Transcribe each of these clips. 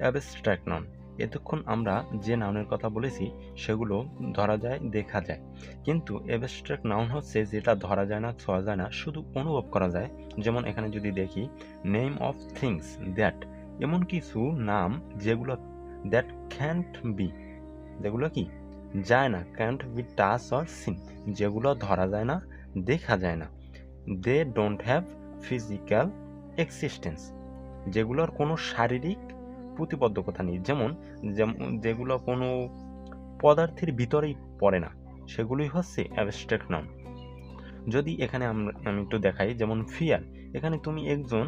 Abstract noun. এতক্ষণ আমরা যে নাউনের কথা বলেছি সেগুলো ধরা যায়, দেখা যায়। কিন্তু অ্যাবস্ট্রাক্ট নাউন হচ্ছে যেটা ধরা যায় না, ছোঁয়া যায় না, শুধু অনুভব করা যায়। যেমন এখানে যদি দেখি, নেম অফ থিংস দ্যাট, এমন কিছু নাম যেগুলো দ্যাট ক্যান্ট বি, যেগুলো কি যায় না, can't be touch or seen, যেগুলো ধরা যায় না, দেখা যায় না। They don't have physical existence, যেগুলোর কোনো শারীরিক প্রতিবদ্ধকতা নেই। যেমন যেগুলো কোনো পদার্থের ভিতরেই পড়ে না, সেগুলোই হচ্ছে অ্যাবস্ট্রাক্ট নাউন। যদি এখানে আমি একটু দেখাই, যেমন ফিয়ার, এখানে তুমি একজন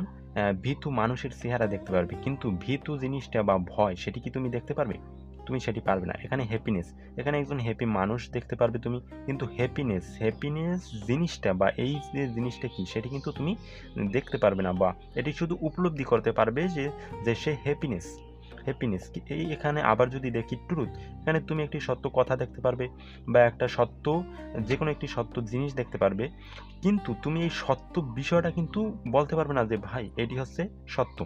ভীতু মানুষের চেহারা দেখতে পারবে, কিন্তু ভীতু জিনিসটা বা ভয় সেটি কি তুমি দেখতে পারবে? তুমি সেটি পারবে না। এখানে হ্যাপিনেস, এখানে একজন হ্যাপি মানুষ দেখতে পারবে তুমি, কিন্তু হ্যাপিনেস জিনিসটা বা এই যে জিনিসটা কি সেটি কিন্তু তুমি দেখতে পারবে না, বা এটি শুধু উপলব্ধি করতে পারবে যে যে সে হ্যাপিনেস কি। এই এখানে আবার যদি দেখি ট্রুথ, এখানে তুমি একটি সত্য কথা দেখতে পারবে, বা একটা সত্য, যে কোনো একটি সত্য জিনিস দেখতে পারবে, কিন্তু তুমি এই সত্য বিষয়টা কিন্তু বলতে পারবে না যে ভাই এটি হচ্ছে সত্য,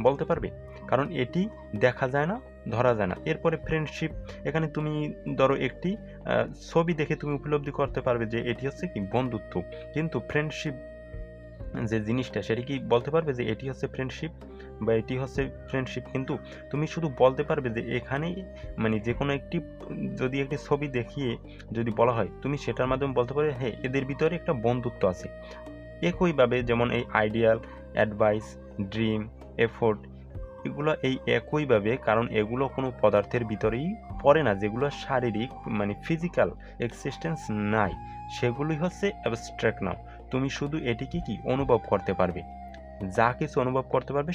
বলতে পারবে, কারণ এটি দেখা যায় না, ধরা যায় না। এরপরে ফ্রেন্ডশিপ, এখানে তুমি ধরো একটি ছবি দেখে তুমি উপলব্ধি করতে পারবে যে এটি হচ্ছে কি বন্ধুত্ব, কিন্তু ফ্রেন্ডশিপ যে জিনিসটা সেটি কি বলতে পারবে যে এটি হচ্ছে ফ্রেন্ডশিপ বা এটি হচ্ছে ফ্রেন্ডশিপ, কিন্তু তুমি শুধু বলতে পারবে যে এখানে, মানে যে কোনো একটি, যদি একটি ছবি দেখিয়ে যদি বলা হয়, তুমি সেটার মাধ্যমে বলতে পারবে হ্যাঁ এদের ভিতরে একটা বন্ধুত্ব আছে। একইভাবে যেমন এই আইডিয়াল, অ্যাডভাইস, ড্রিম, এফোর্ট, এগুলো এই একইভাবে, কারণ এগুলো কোনো পদার্থের ভিতরেই পড়ে না, যেগুলো শারীরিক মানে ফিজিক্যাল এক্সিস্টেন্স নাই, সেগুলোই হচ্ছে অ্যাবস্ট্রাক্ট নাউন। তুমি শুধু এটিকে কি অনুভব করতে পারবে, যা কিছু অনুভব করতে পারবে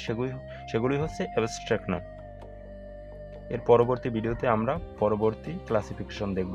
সেগুলোই হচ্ছে অ্যাবস্ট্রাক্ট নাউন। এর পরবর্তী ভিডিওতে আমরা পরবর্তী ক্লাসিফিকেশন দেখব।